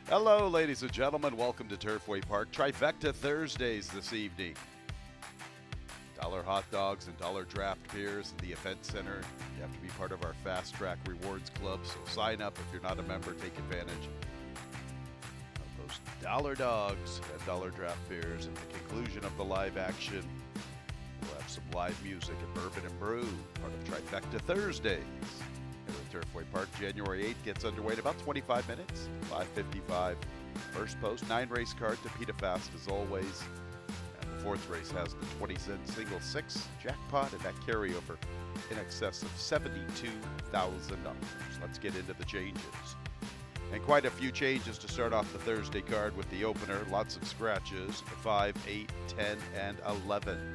Hello, ladies and gentlemen. Welcome to Turfway Park. Trifecta Thursdays this evening. Dollar hot dogs and dollar draft beers in the event center. You have to be part of our Fast Track Rewards Club, so sign up. If you're not a member, take advantage of those dollar dogs and dollar draft beers. At the conclusion of the live action, we'll have some live music at Bourbon and Brew, part of Trifecta Thursdays. Here at Turfway Park, January 8th gets underway in about 25 minutes. 5:55. First post, 9 race card to Pita Fast as always. And the fourth race has the 20-cent single 6 jackpot and that carryover in excess of $72,000. Let's get into the changes. And quite a few changes to start off the Thursday card with the opener. Lots of scratches, 5, 8, 10, and 11.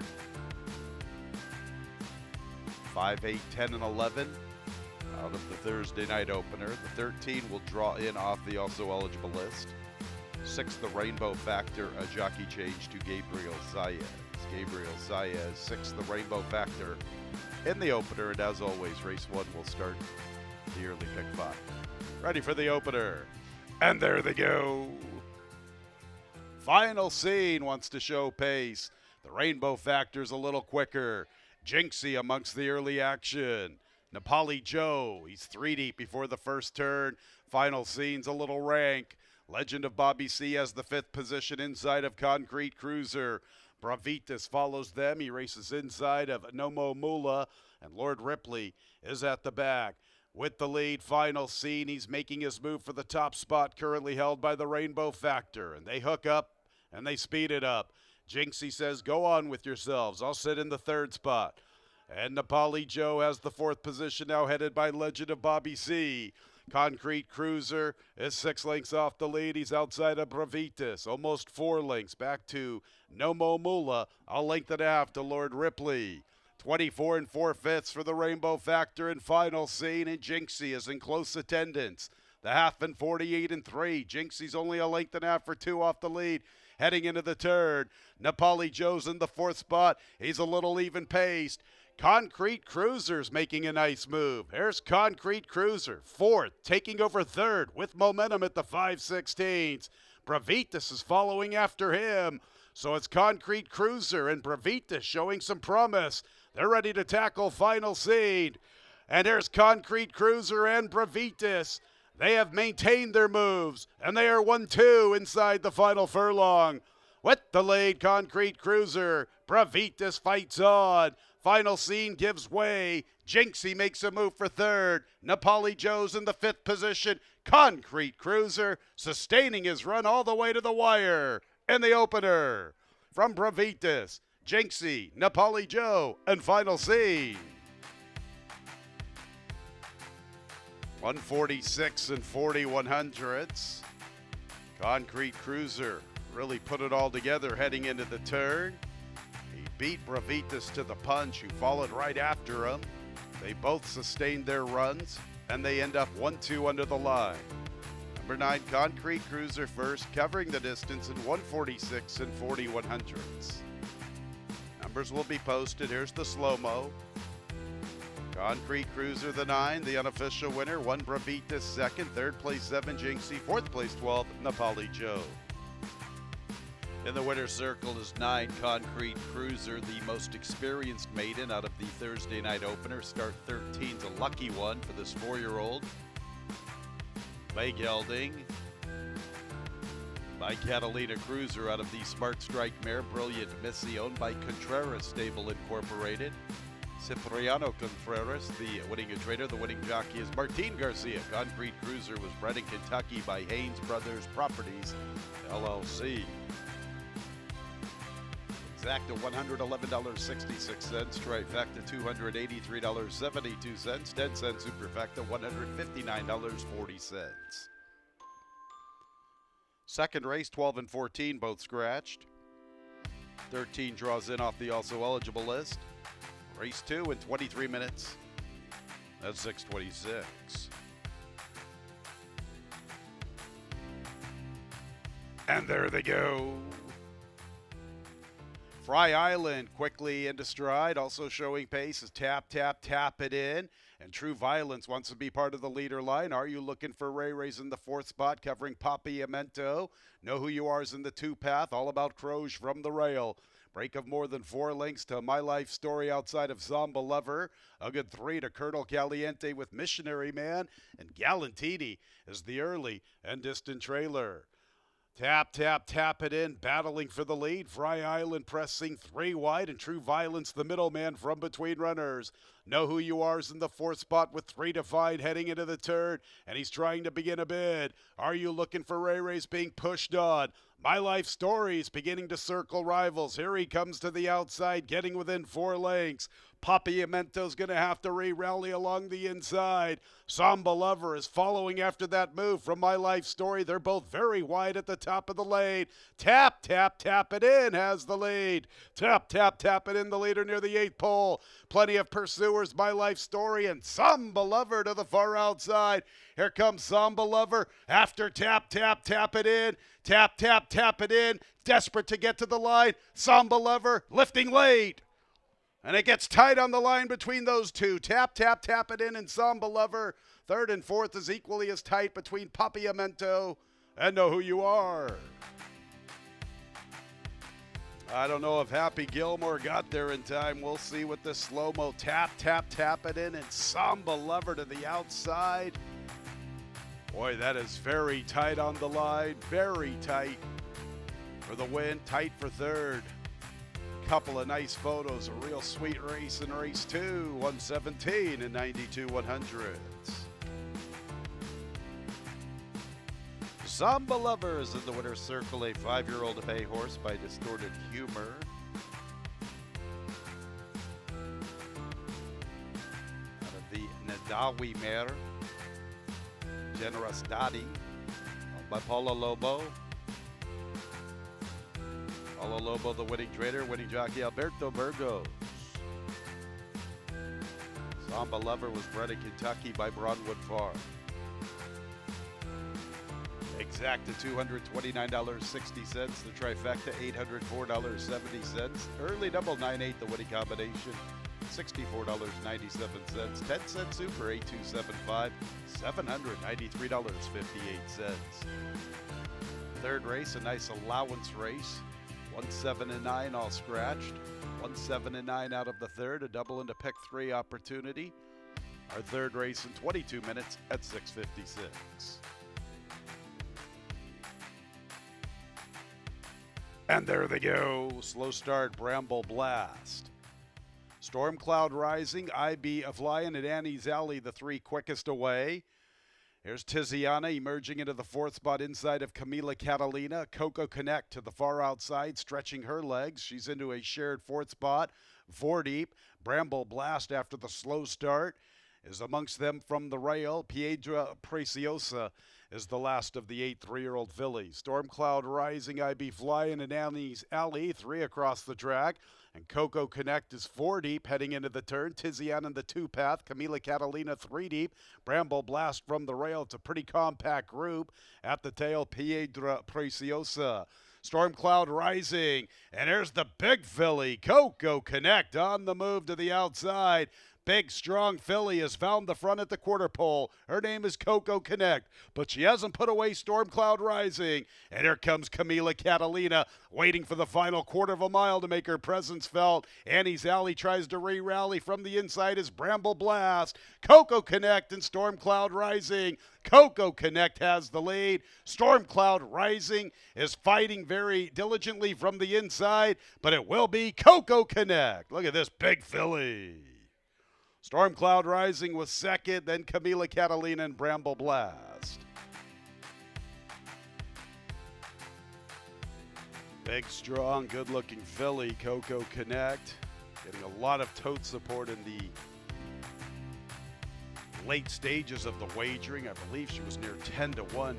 5, 8, 10, and 11. Out of the Thursday night opener, the 13 will draw in off the also eligible list. 6, the Rainbow Factor, a jockey change to Gabriel Zayas. Gabriel Zayas, 6, the Rainbow Factor in the opener, and as always, race 1 will start the early pick 5. Ready for the opener, and there they go. Final Scene wants to show pace. The Rainbow Factor's a little quicker. Jinxie amongst the early action. Nepali Joe, he's 3 deep before the first turn. Final Scene's a little rank. Legend of Bobby C has the 5th position inside of Concrete Cruiser. Bravitas follows them. He races inside of Nomo Mula, and Lord Ripley is at the back. With the lead, Final Scene, he's making his move for the top spot currently held by the Rainbow Factor, and they hook up and they speed it up. Jinxie says, go on with yourselves. I'll sit in the 3rd spot. And Nepali Joe has the 4th position now headed by Legend of Bobby C. Concrete Cruiser is 6 lengths off the lead. He's outside of Bravitas, almost 4 lengths. Back to Nomo Mula, a length and a half to Lord Ripley. 24 and 4/5 for the Rainbow Factor and Final Scene, and Jinxie is in close attendance. The half and 48 and 3. Jinxie's only a length and a half for 2 off the lead. Heading into the turn, Nepali Joe's in the 4th spot. He's a little even paced. Concrete Cruiser's making a nice move. Here's Concrete Cruiser, 4th, taking over 3rd with momentum at the 5/16. Bravitas is following after him. So it's Concrete Cruiser and Bravitas showing some promise. They're ready to tackle Final Scene. And here's Concrete Cruiser and Bravitas. They have maintained their moves, and they are 1-2 inside the final furlong. With the lead, Concrete Cruiser. Bravitas fights on. Final Scene gives way. Jinxie makes a move for 3rd. Nepali Joe's in the 5th position. Concrete Cruiser sustaining his run all the way to the wire. In the opener, from Bravitas, Jinxie, Nepali Joe, and Final Scene. 146 and 41/100. Concrete Cruiser really put it all together heading into the turn. He beat Bravitas to the punch, who followed right after him. They both sustained their runs, and they end up 1-2 under the line. Number 9, Concrete Cruiser first, covering the distance in 146 and 41/100. Numbers will be posted. Here's the slow-mo. Concrete Cruiser, the 9, the unofficial winner. 1, Bravitas, 2nd. 3rd place, 7, Jinxie. 4th place, 12, Nepali Joe. In the winner's circle is 9, Concrete Cruiser, the most experienced maiden out of the Thursday night opener. Start 13's a lucky one for this 4-year-old. By Gelding. By Catalina Cruiser out of the Smart Strike mare, Brilliant Missy, owned by Contreras Stable Incorporated. Cipriano Contreras, the winning trader. The winning jockey is Martin Garcia. Concrete Cruiser was bred in Kentucky by Haynes Brothers Properties, LLC. Exacta $111.66, trifecta $283.72, 10 cents superfecta $159.40. Second race, 12 and 14, both scratched. 13 draws in off the also eligible list. Race 2 in 23 minutes. That's 6:26. And there they go. Fry Island quickly into stride, also showing pace is Tap, Tap, Tap It In. And True Violence wants to be part of the leader line. Are You Looking for Ray Ray's in the fourth spot, covering Papiamento. Know Who You Are is in the two path, All About Crows from the rail. Break of more than 4 lengths to My Life Story outside of Zomba Lover. A good 3 to Colonel Caliente with Missionary Man. And Galantini is the early and distant trailer. Tap, tap, tap it in, battling for the lead. Fry Island pressing 3 wide, and True Violence, the middleman from between runners. Know Who You Are is in the fourth spot with 3 to find heading into the turn, and he's trying to begin a bid. Are You Looking for Ray Ray's being pushed on? My Life Stories beginning to circle rivals. Here he comes to the outside, getting within 4 lengths. Papiamento's going to have to re-rally along the inside. Samba Lover is following after that move from My Life Story. They're both very wide at the top of the lane. Tap, tap, tap it in has the lead. Tap, tap, tap it in, the leader near the 8th pole. Plenty of pursuers, My Life Story, and Samba Lover to the far outside. Here comes Samba Lover after tap, tap, tap it in. Tap, tap, tap it in. Desperate to get to the line. Samba Lover lifting late. And it gets tight on the line between those two. Tap, tap, tap it in, and Samba Lover. Third and fourth is equally as tight between Papiamento and Know Who You Are. I don't know if Happy Gilmore got there in time. We'll see with this slow-mo. Tap, tap, tap it in, and Samba Lover to the outside. Boy, that is very tight on the line. Very tight for the win. Tight for third. Couple of nice photos. A real sweet race in race 2. 117 and 92 100s. Samba Lovers in the winner's circle. A 5-year-old bay horse by Distorted Humor. Out of the Nadawi mare. Generous Dottie by Paulo Lobo. Paulo Lobo, the winning trader, winning jockey Alberto Burgos. Samba Lover was bred in Kentucky by Broadwood Farm. Exact to $229.60. The trifecta $804.70. Early double 9-8, the winning combination. $64.97. 10 cent super 8275. $793.58. Third race, a nice allowance race. 1-7-9 all scratched. 1-7-9 out of the third, a double into pick 3 opportunity. Our third race in 22 minutes at 6:56. And there they go. Slow start, Bramble Blast. Storm Cloud Rising, IB of Lion, and Annie's Alley, the 3 quickest away. Here's Tiziana emerging into the 4th spot inside of Camila Catalina. Coco Connect to the far outside, stretching her legs. She's into a shared 4th spot. 4 deep. Bramble Blast after the slow start is amongst them from the rail. Piedra Preciosa is the last of the 8 3-year-old fillies. Storm Cloud Rising, IB Flying, and Annie's Alley, 3 across the track. And Coco Connect is 4 deep heading into the turn. Tiziana in the 2 path. Camila Catalina 3 deep. Bramble Blast from the rail. It's a pretty compact group. At the tail, Piedra Preciosa. Storm Cloud Rising. And there's the big filly, Coco Connect, on the move to the outside. Big, strong filly has found the front at the quarter pole. Her name is Coco Connect, but she hasn't put away Storm Cloud Rising. And here comes Camila Catalina, waiting for the final quarter of a mile to make her presence felt. Annie's Alley tries to re-rally from the inside as Bramble Blast. Coco Connect and Storm Cloud Rising. Coco Connect has the lead. Storm Cloud Rising is fighting very diligently from the inside, but it will be Coco Connect. Look at this big filly. Storm Cloud Rising was second, then Camila Catalina and Bramble Blast. Big, strong, good-looking filly, Coco Connect. Getting a lot of tote support in the late stages of the wagering. I believe she was near 10-1,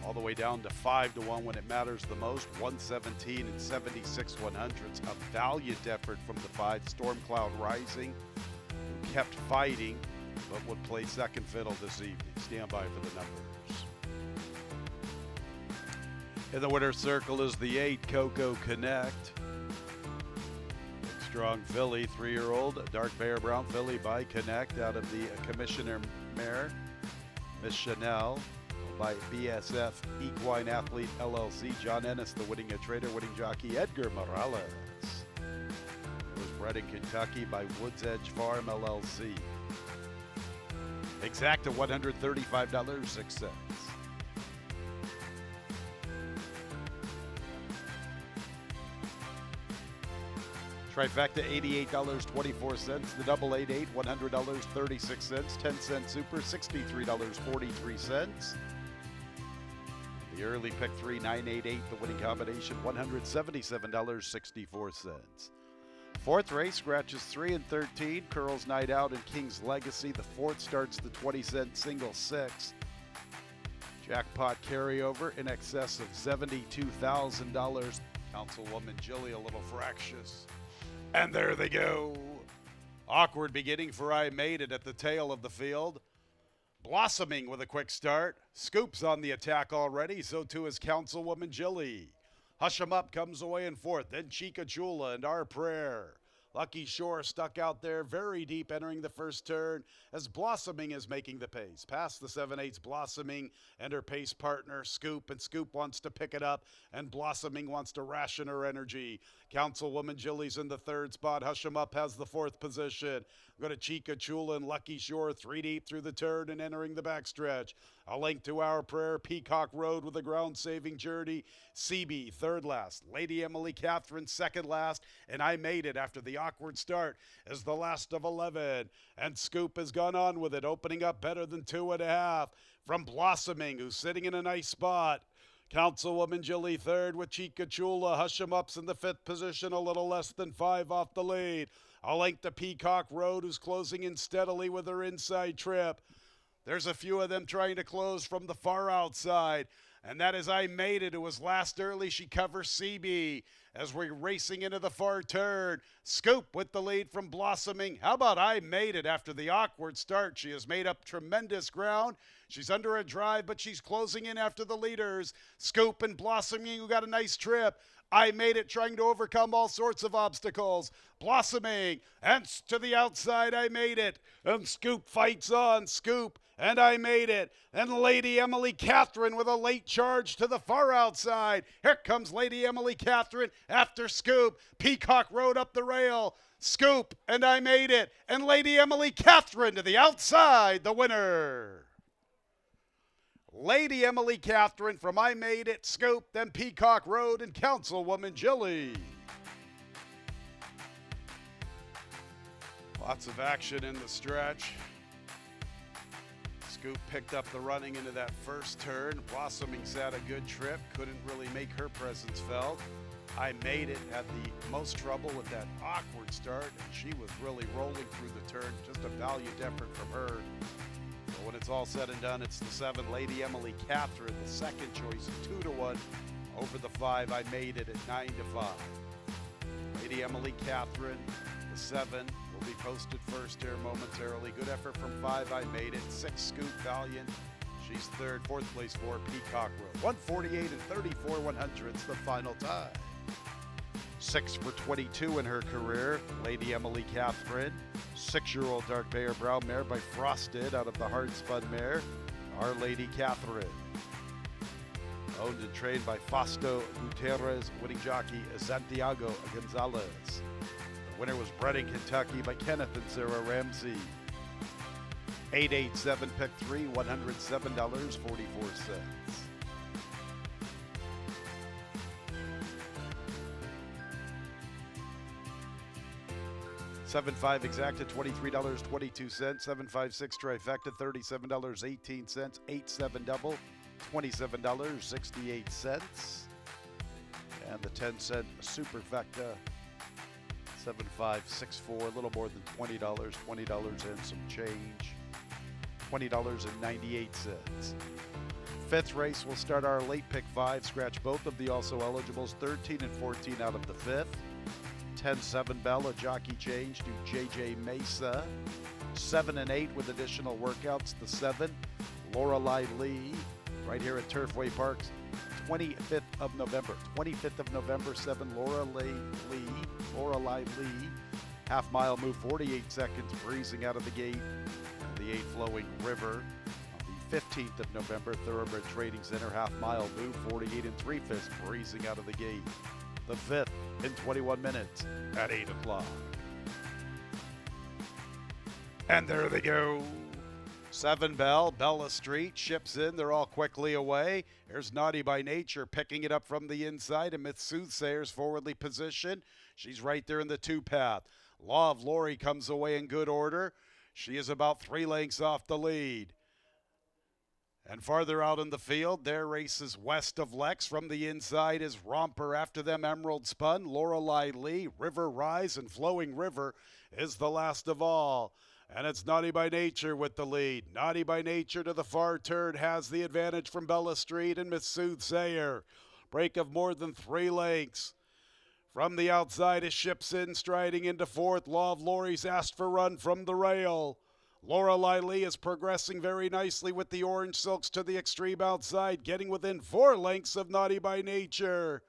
all the way down to 5-1 when it matters the most. 117 and 76 100s. A valiant effort from the 5, Storm Cloud Rising, who kept fighting but would play second fiddle this evening. Stand by for the numbers. In the winner's circle is the 8, Coco Connect. strong filly, 3-year-old dark bear brown filly by Connect out of the Commissioner mare, Miss Chanel, by BSF Equine Athlete LLC. John Ennis, the winning trader, winning jockey Edgar Morales. It was bred in Kentucky by Woods Edge Farm LLC. Exact at $135.06. Trifecta, $88.24. The double 88, $100.36. 10-cent super, $63.43. The early pick 3, 988, the winning combination, $177.64. Fourth race, scratches 3 and 13, Curl's Night Out and King's Legacy. The fourth starts the 20-cent single 6. Jackpot carryover in excess of $72,000. Councilwoman Jilly a little fractious. And there they go. Awkward beginning for I Made It at the tail of the field. Blossoming with a quick start. Scoop's on the attack already, so too is Councilwoman Jilly. Hush 'em Up comes away in fourth, then Chica Chula and Our Prayer. Lucky Shore stuck out there very deep entering the first turn as Blossoming is making the pace. Past the 7/8's Blossoming and her pace partner Scoop, and Scoop wants to pick it up and Blossoming wants to ration her energy. Councilwoman Jilly's in the third spot. Hush 'em Up has the fourth position. Go to Chica Chula and Lucky Shore 3 deep through the turn and entering the backstretch. A link to Our Prayer, Peacock Road with a ground-saving journey. CB third last, Lady Emily Catherine second last, and I Made It after the awkward start as the last of 11. And Scoop has gone on with it, opening up better than 2.5 from Blossoming, who's sitting in a nice spot. Councilwoman Jilly third with Chica Chula. Hush 'em Up's in the fifth position, a little less than 5 off the lead. A length to Peacock Road, who's closing in steadily with her inside trip. There's a few of them trying to close from the far outside. And that is I Made It, who was last early. She covers CB as we're racing into the far turn. Scoop with the lead from Blossoming. How about I Made It after the awkward start? She has made up tremendous ground. She's under a drive, but she's closing in after the leaders. Scoop and Blossoming, who got a nice trip. I Made It trying to overcome all sorts of obstacles. Blossoming, and to the outside, I Made It. And Scoop fights on. Scoop, and I Made It. And Lady Emily Catherine with a late charge to the far outside. Here comes Lady Emily Catherine after Scoop. Peacock Road up the rail. Scoop, and I Made It. And Lady Emily Catherine to the outside, the winner. Lady Emily Catherine from I Made It, Scoop, then Peacock Road, and Councilwoman Jilly. Lots of action in the stretch. Scoop picked up the running into that first turn. Blossoming sat a good trip, couldn't really make her presence felt. I Made It had the most trouble with that awkward start, and she was really rolling through the turn. Just a valiant effort from her. But when it's all said and done, it's the 7, Lady Emily Catherine, the second choice, 2-1 over the 5. I Made It at 9-5. Lady Emily Catherine, the 7, will be posted first here momentarily. Good effort from 5. I Made It. 6, Scoop Valiant. She's third. Fourth place for Peacock Road. 148 and 34 100ths, the final time. 6 for 22 in her career. Lady Emily Catherine. 6-year-old dark bear brown mare by Frosted out of the hard spun mare, Our Lady Catherine. Owned and trained by Fausto Gutierrez, winning jockey Santiago Gonzalez. The winner was bred in Kentucky by Kenneth and Sarah Ramsey. 887 pick 3, $107.44. 7.5 exacta, $23.22. 7.56 trifecta, $37.18. 8.7 double, $27.68. And the 10-cent superfecta, 7.564, a little more than $20. $20 and some change. $20.98. Fifth race, we'll start our late pick 5. Scratch both of the also eligibles, 13 and 14 out of the 5th. 10-7 Bell, a jockey change to JJ Mesa. 7 and 8 with additional workouts. The 7, Lorelei Lee, right here at Turfway Parks. 25th of November. 25th of November, 7, Lorelei Lee. Half mile move, 48 seconds, breezing out of the gate. And the 8, Flowing River. On the 15th of November, Thoroughbred Trading Center, half mile move, 48 3/5, breezing out of the gate. The 5th in 21 minutes at 8 o'clock. And there they go. 7 Bella Street ships in. They're all quickly away. There's Naughty by Nature picking it up from the inside amidst Soothsayer's forwardly positioned. She's right there in the 2 path. Law of Lori comes away in good order. She is about 3 lengths off the lead. And farther out in the field, there races West of Lex. From the inside is Romper. After them, Emerald Spun, Lorelei Lee, River Rise, and Flowing River is the last of all. And it's Naughty by Nature with the lead. Naughty by Nature to the far turn has the advantage from Bella Street and Miss Soothsayer. Break of more than 3 lengths. From the outside is Ships In, striding into 4th. Law of Lori's asked for run from the rail. Lorelei Lee is progressing very nicely with the Orange Silks to the extreme outside, getting within 4 lengths of Naughty by Nature.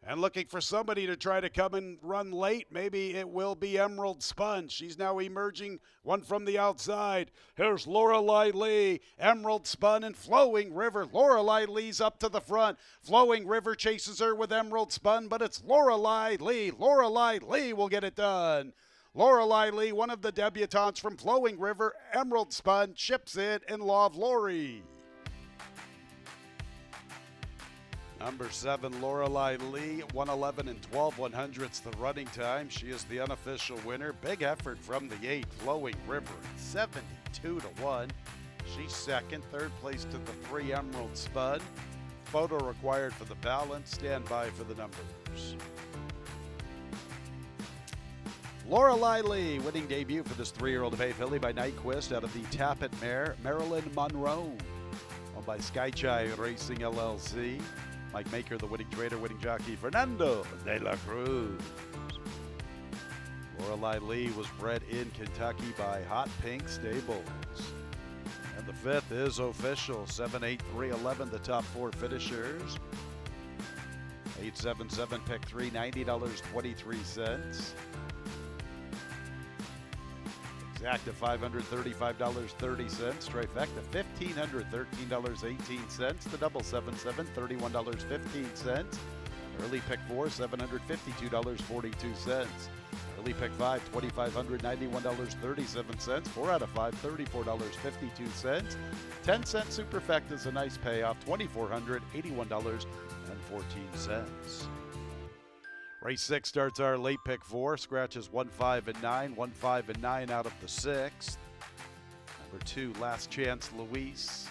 And looking for somebody to try to come and run late. Maybe it will be Emerald Spun. She's now emerging, one from the outside. Here's Lorelei Lee, Emerald Spun, and Flowing River. Lorelei Lee's up to the front. Flowing River chases her with Emerald Spun, but it's Lorelei Lee. Lorelei Lee will get it done. Lorelei Lee, one of the debutantes from Flowing River, Emerald Spun, Ships In, and Law of Lori. Number 7, Lorelei Lee, 1:11 and 12/100ths the running time. She is the unofficial winner. Big effort from the 8, Flowing River, 72-1. She's second. Third place to the 3, Emerald Spun. Photo required for the balance. Stand by for the numbers. Lorelei Lee, winning debut for this 3-year-old Bay filly by Nyquist out of the Tappet mare, Marilyn Monroe. Owned by Skychai Racing LLC. Mike Maker, the winning trader, winning jockey, Fernando de la Cruz. Lorelei Lee was bred in Kentucky by Hot Pink Stables. And the 5th is official, 7, 8, 3, 11, the top 4 finishers. 877 pick 3, $90.23. Exacta $535.30. Trifecta $1,513.18. The double 7-7 $31.15. Early pick 4 $752.42. Early pick 5 $2,591.37. 4 out of 5 $34.52. 10-cent superfecta is a nice payoff, $2,481.14. Race 6 starts our late pick 4. Scratches 1, 5, and 9. 1, 5, and 9 out of the 6th. Number 2, Last Chance Luis.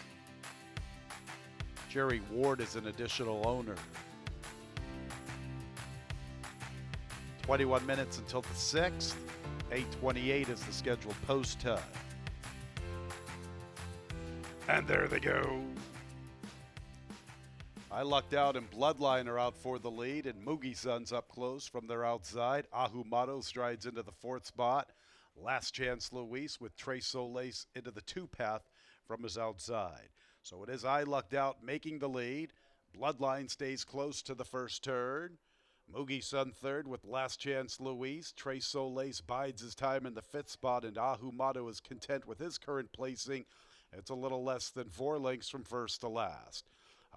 Jerry Ward is an additional owner. 21 minutes until the 6th. 8:28 is the scheduled post time. And there they go. I Lucked Out and Bloodline are out for the lead, and Moogie Sun's up close from their outside. Ahumado strides into the 4th spot. Last Chance Luis with Tres Solis into the 2 path from his outside. So it is I Lucked Out making the lead. Bloodline stays close to the first turn. Moogie Sun 3rd with Last Chance Luis. Tres Solis bides his time in the 5th spot, and Ahumado is content with his current placing. It's a little less than 4 lengths from first to last.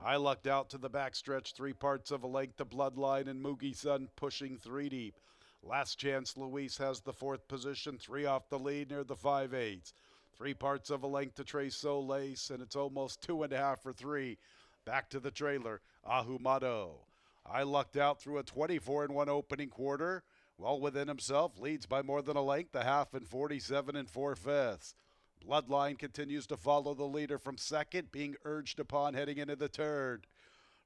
I Lucked Out to the backstretch, 3 parts of a length to Bloodline, and Moogie Sun pushing 3 deep. Last Chance Luis has the 4th position, 3 off the lead near the 5/8. 3 parts of a length to Tres Solis, and it's almost 2.5 for 3. Back to the trailer, Ahumado. I Lucked Out through a 24-1 opening quarter. Well within himself, leads by more than a length, a half, and 47 4/5. Bloodline continues to follow the leader from second, being urged upon heading into the turn.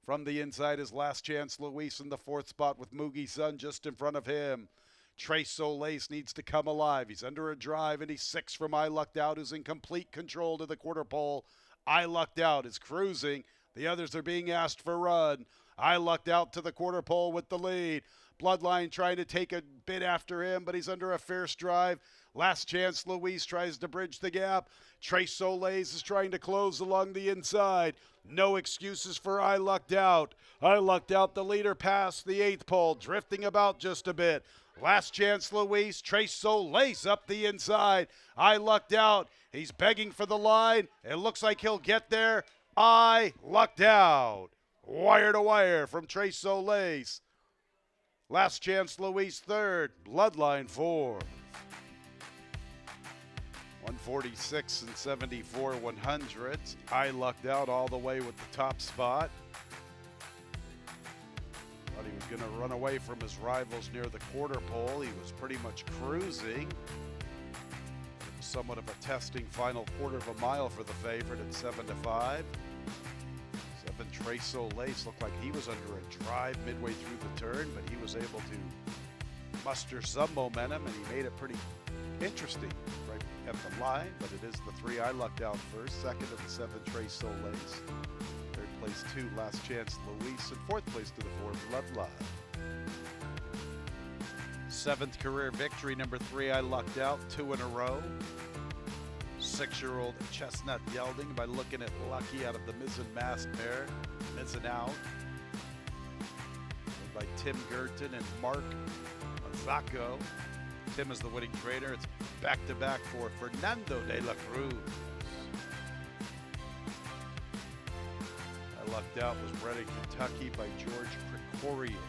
From the inside is Last Chance Luis in the 4th spot with Moogie Sun just in front of him. Tres Solis needs to come alive. He's under a drive, and he's 6 from I Lucked Out, who's in complete control to the quarter pole. I Lucked Out is cruising. The others are being asked for run. I Lucked Out to the quarter pole with the lead. Bloodline trying to take a bit after him, but he's under a fierce drive. Last Chance Louise tries to bridge the gap. Trace Solis is trying to close along the inside. No excuses for I Lucked Out. I Lucked Out, the leader, past the 8th pole, drifting about just a bit. Last Chance Louise, Trace Solis up the inside. I Lucked Out. He's begging for the line. It looks like he'll get there. I Lucked Out. Wire to wire from Trace Solis. Last Chance Louise third. Bloodline fourth. 146 and 74 100s. I Lucked Out all the way with the top spot. Thought he was going to run away from his rivals near the quarter pole. He was pretty much cruising. It was somewhat of a testing final quarter of a mile for the favorite at 7-5. 7 Trace Solis looked like he was under a drive midway through the turn, but he was able to muster some momentum, and he made it pretty interesting right at the line. But it is the 3 I Lucked Out first, second of the 7 Trace Solis, third place 2 Last Chance Louise, and fourth place to the 4 Bloodline. 7th career victory, number 3 I Lucked Out, 2 in a row. 6-year-old Chestnut Gelding by Looking at Lucky out of the Mizzen Mass pair, Mizzen Out, by Tim Gerton and Mark Zacco. Tim is the winning trainer. It's back-to-back for Fernando de la Cruz. I Lucked Out was bred in Kentucky by George Krikorian.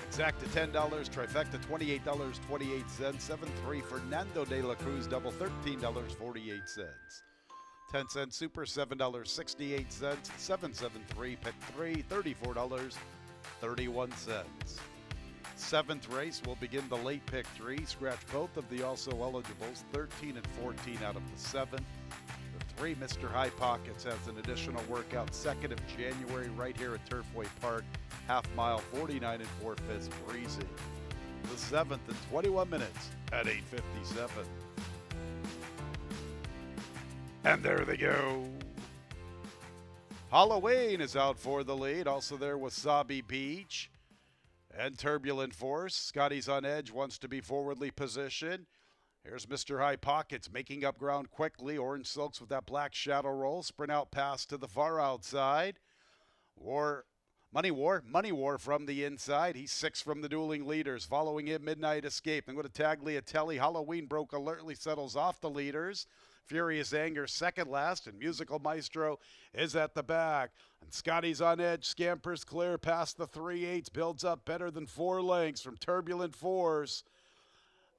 Exacta $10, trifecta $28.28, 7-3 Fernando de la Cruz, double $13.48. 10-cent super $7.68, 7-7-3 pick 3 $34.31. 7th race will begin the late pick 3. Scratch both of the also eligibles, 13 and 14 out of the 7. The 3 Mr. High Pockets has an additional workout 2nd of January right here at Turfway Park. Half mile, 49 4/5 breezy. The 7th in 21 minutes at 8:57. And there they go. Halloween is out for the lead. Also there, Wasabi Beach and Turbulent Force. Scotty's on edge, wants to be forwardly positioned. Here's Mr. High Pockets making up ground quickly. Orange Silks with that black shadow roll. Sprint out pass to the far outside. Money War from the inside. He's 6 from the dueling leaders. Following him, Midnight Escape. Then go to Tagliatelle. Halloween Broke alertly settles off the leaders. Furious Anger second last, and Musical Maestro is at the back. And Scotty's on edge, scampers clear past the 3/8, builds up better than 4 lengths from Turbulent Force.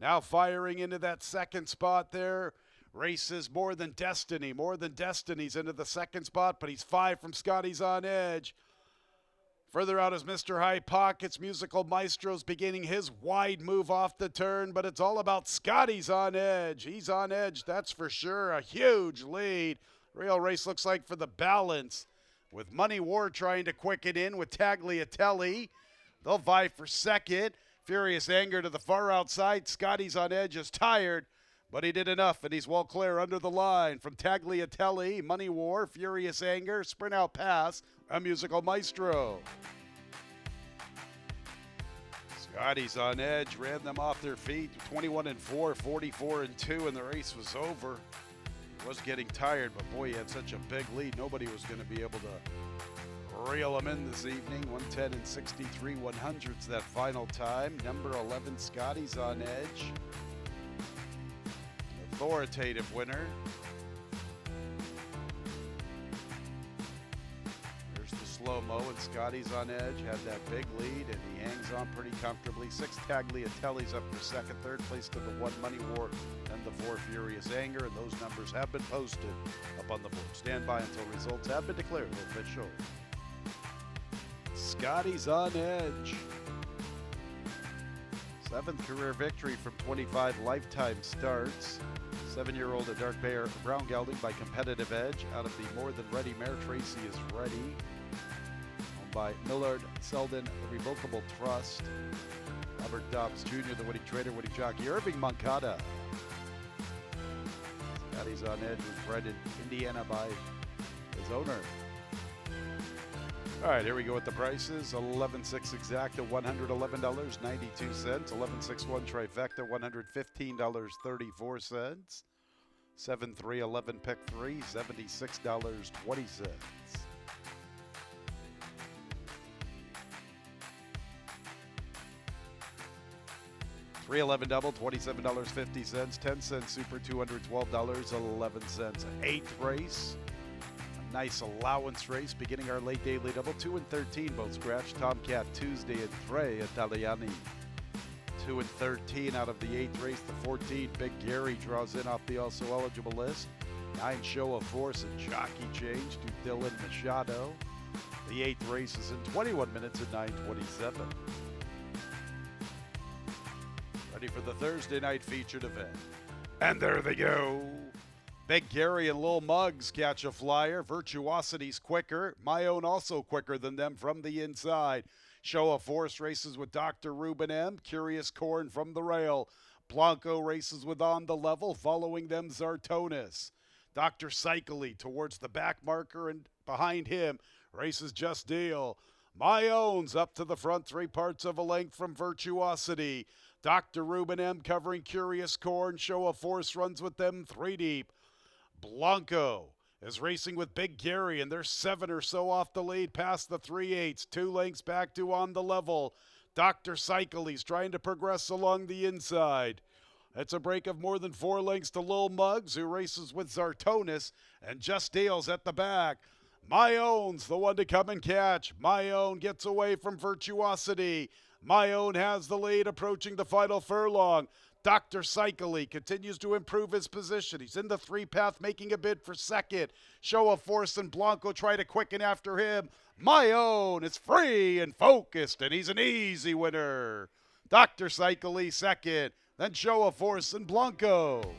Now firing into that second spot there. Races More Than Destiny. More Than Destiny's into the second spot, but he's 5 from Scotty's on edge. Further out is Mr. High Pockets. Musical Maestro's beginning his wide move off the turn, but it's all about Scotty's on edge. He's on edge, that's for sure. A huge lead. Real race looks like for the balance, with Money War trying to quicken in with Tagliatelle. They'll vie for second. Furious Anger to the far outside. Scotty's on edge is tired, but he did enough, and he's well clear under the line from Tagliatelle, Money War, Furious Anger, sprint out pass, a Musical Maestro. Scotty's on edge, ran them off their feet, 21 4, 44 2, and the race was over. He was getting tired, but boy, he had such a big lead. Nobody was going to be able to reel him in this evening. 110 and 63 100s that final time. Number 11, Scotty's on edge. Authoritative winner. There's the slow-mo, and Scotty's on edge. Had that big lead, and he hangs on pretty comfortably. 6 Tagliatelle's up for second. Third place to the 1 Money War and the 4 Furious Anger, and those numbers have been posted up on the board. Stand by until results have been declared official. Scotty's on edge. 7th career victory from 25 lifetime starts. 7-year-old at Dark Bear Brown Gelding by Competitive Edge. Out of the More Than Ready mare, Tracy is Ready. Owned by Millard Selden Revocable Trust. Robert Dobbs Jr., the winning trader, winning jockey, Irving Moncada. Scotty's on edge was bred in Indiana by his owner. All right, here we go with the prices. 11.6 exacta, $111.92. 11.61 trifecta, $115.34. 7.3 pick 3, $76.20. 311 double, $27.50. 10-cent super, $212.11. Eighth race. Nice allowance race beginning our late daily double. 2 and 13 both scratch. Tomcat Tuesday and Tre Italiani. 2 and 13 out of the 8th race. The 14 Big Gary draws in off the also eligible list. 9 Show of Force and jockey change to Dylan Machado. The 8th race is in 21 minutes at 9:27. Ready for the Thursday night featured event. And there they go. Big Gary and Lil Muggs catch a flyer. Virtuosity's quicker. My Own also quicker than them from the inside. Show of Force races with Dr. Ruben M. Curious Corn from the rail. Blanco races with On the Level. Following them, Zartonis. Dr. Cycly towards the back marker, and behind him races Just Deal. My Own's up to the front, 3 parts of a length from Virtuosity. Dr. Ruben M. covering Curious Corn. Show of Force runs with them 3 deep. Blanco is racing with Big Gary, and they're 7 or so off the lead past the 3/8. 2 lengths back to On the Level. Dr. Cycly's trying to progress along the inside. It's a break of more than 4 lengths to Lil Muggs, who races with Zartonis, and Just Deal's at the back. My Own's the one to come and catch. My Own gets away from Virtuosity. My Own has the lead approaching the final furlong. Dr. Cycly continues to improve his position. He's in the 3-path, making a bid for second. Show of Force and Blanco try to quicken after him. My Own is free and focused, and he's an easy winner. Dr. Cycly second, then Show of Force and Blanco.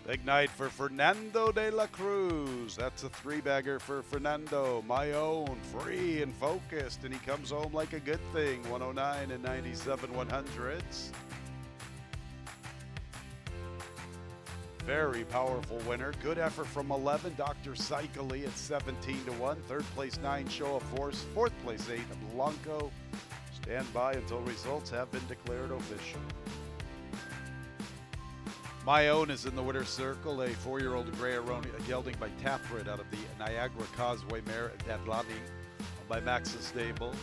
Big night for Fernando de la Cruz. That's a 3-bagger for Fernando. My Own, free and focused, and he comes home like a good thing. 109 and 97 100s. Very powerful winner. Good effort from 11, Dr. Cycly at 17-1. 3rd place 9, Show of Force. 4th place 8, Blanco. Stand by until results have been declared official. My Own is in the winner's circle, a 4-year-old gray Aroni gelding by Taprid out of the Niagara Causeway mare Dadlani by Max's Stable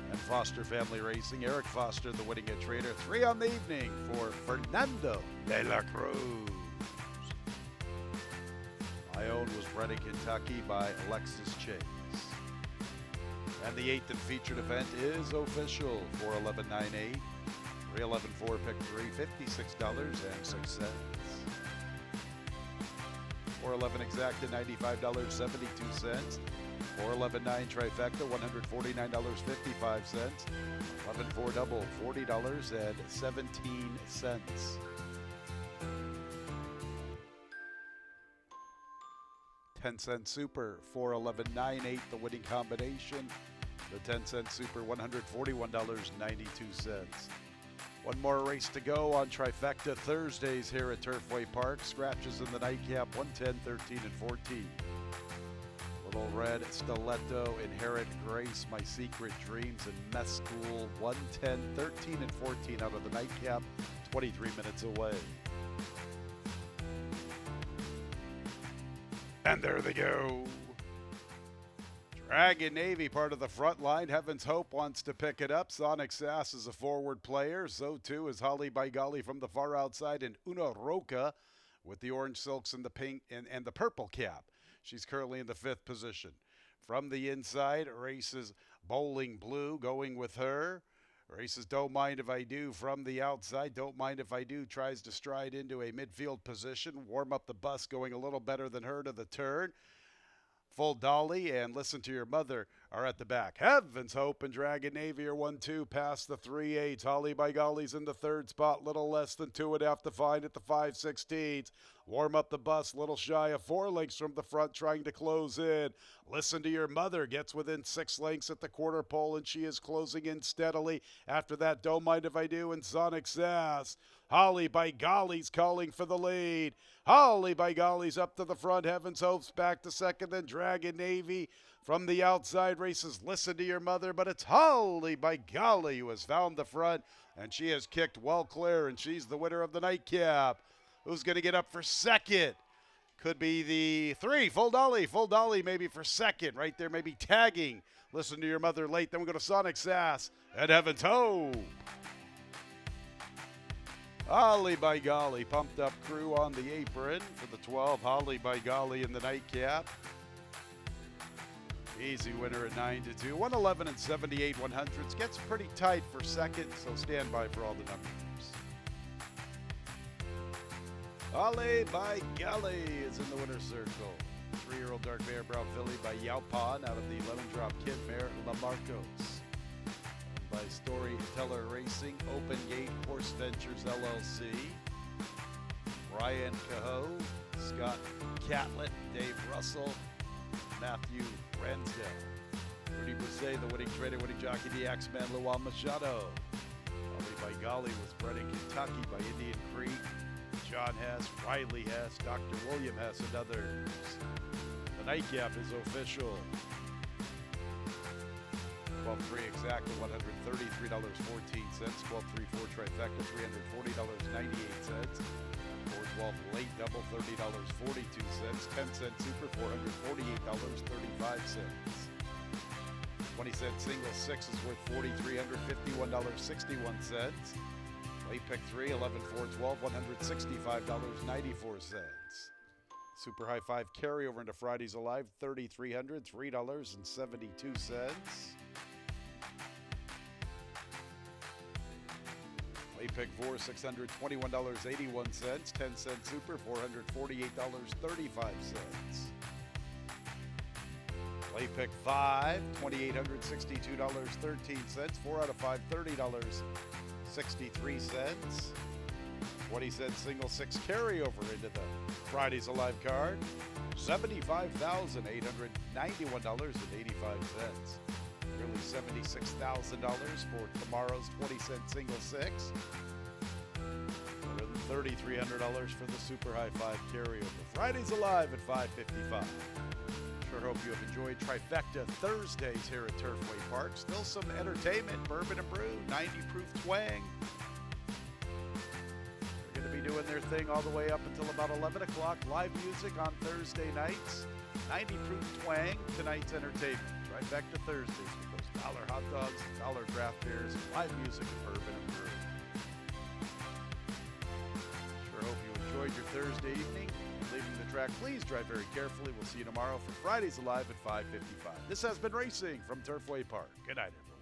and Foster Family Racing. Eric Foster, the winning at trader. 3 on the evening for Fernando de la Cruz. My Own was bred in Kentucky by Alexis Chase. And the 8th and featured event is official for 11.98. 311.4 pick 3, $56.06. 411 exacta, $95.72. 411.9 trifecta, $149.55. 11.4 double, $40.17. 10-cent super, 411.98, the winning combination. The 10-cent super, $141.92. One more race to go on Trifecta Thursdays here at Turfway Park. Scratches in the nightcap, 110, 13, and 14. Little Red, Stiletto, Inherent Grace, My Secret Dreams, and Mess School, 110, 13, and 14 out of the nightcap, 23 minutes away. And there they go. Dragon Navy, part of the front line. Heaven's Hope wants to pick it up. Sonic Sass is a forward player. So too is Holly by Golly from the far outside, and Una Roca with the orange silks and the pink and the purple cap. She's currently in the 5th position. From the inside, races Bowling Blue going with her. Races Don't Mind If I Do from the outside. Don't Mind If I Do tries to stride into a midfield position. Warm up the bus, going a little better than her to the turn. Full Dolly and Listen to Your Mother are at the back. Heavens Hope and Dragon Navy are 1-2 past the 3-8. Holly by Golly's in the third spot, little less than 2.5 to find at the 5/16. Warm up the bus, little shy of 4 lengths from the front, trying to close in. Listen to Your Mother gets within 6 lengths at the quarter pole, and she is closing in steadily. After that, Don't Mind If I Do and Sonic Sass. Holly by Golly's calling for the lead. Holly by Golly's up to the front. Heavens Hope's back to second. Then Dragon Navy from the outside races Listen to Your Mother. But it's Holly by Golly who has found the front. And she has kicked well clear. And she's the winner of the nightcap. Who's going to get up for second? Could be the 3. Full Dolly maybe for second. Right there maybe tagging Listen to Your Mother late. Then we go to Sonic Sass and Heavens Hope. Holly by Golly, pumped up crew on the apron for the 12. Holly by Golly in the nightcap. Easy winner at 9-2. 111 and 78 100ths. Gets pretty tight for second, so stand by for all the numbers. Holly by Golly is in the winner's circle. 3-year-old dark mare brown filly by Yaupon out of the Lemon Drop Kid mare La Marcos. By Storyteller Racing, Open Gate Horse Ventures LLC, Brian Cahoe, Scott Catlett, Dave Russell, Matthew Ransdell, Rudy Brisset, the winning trainer, winning jockey, the Axeman Luan Machado. Holly by Golly was bred in Kentucky by Indian Creek, John Hess, Riley Hess, Dr. William Hess, and others. The nightcap is official. 12-3 exact at $133.14. 12-3-4 trifecta, $340.98. 4-12 late double, $30.42. 10-cent super, $448.35. 20-cent single six is worth $4,351.61. Late pick 3, 11-4-12, $165.94. Super High 5 carryover into Fridays Alive, $3,300, $3.72. Late pick 4, $621.81. 10-cent super, $448.35. Late pick 5, $2,862.13. 4 out of 5, $30.63. 20-cent single six carryover into the Fridays Alive card, $75,891.85. Nearly $76,000 for tomorrow's 20-cent single six. More than $3,300 for the Super High 5 carryover. Fridays Alive at 5:55. Sure hope you have enjoyed Trifecta Thursdays here at Turfway Park. Still some entertainment, bourbon and brew, 90 proof twang. They're going to be doing their thing all the way up until about 11 o'clock. Live music on Thursday nights. 90 proof twang, tonight's entertainment. Trifecta Thursdays with those dollar hot dogs, dollar draft beers, live music, and bourbon and brew. Sure hope you enjoyed your Thursday evening. Leaving the track, please drive very carefully. We'll see you tomorrow for Fridays Alive at 5:55. This has been Racing from Turfway Park. Good night, everybody.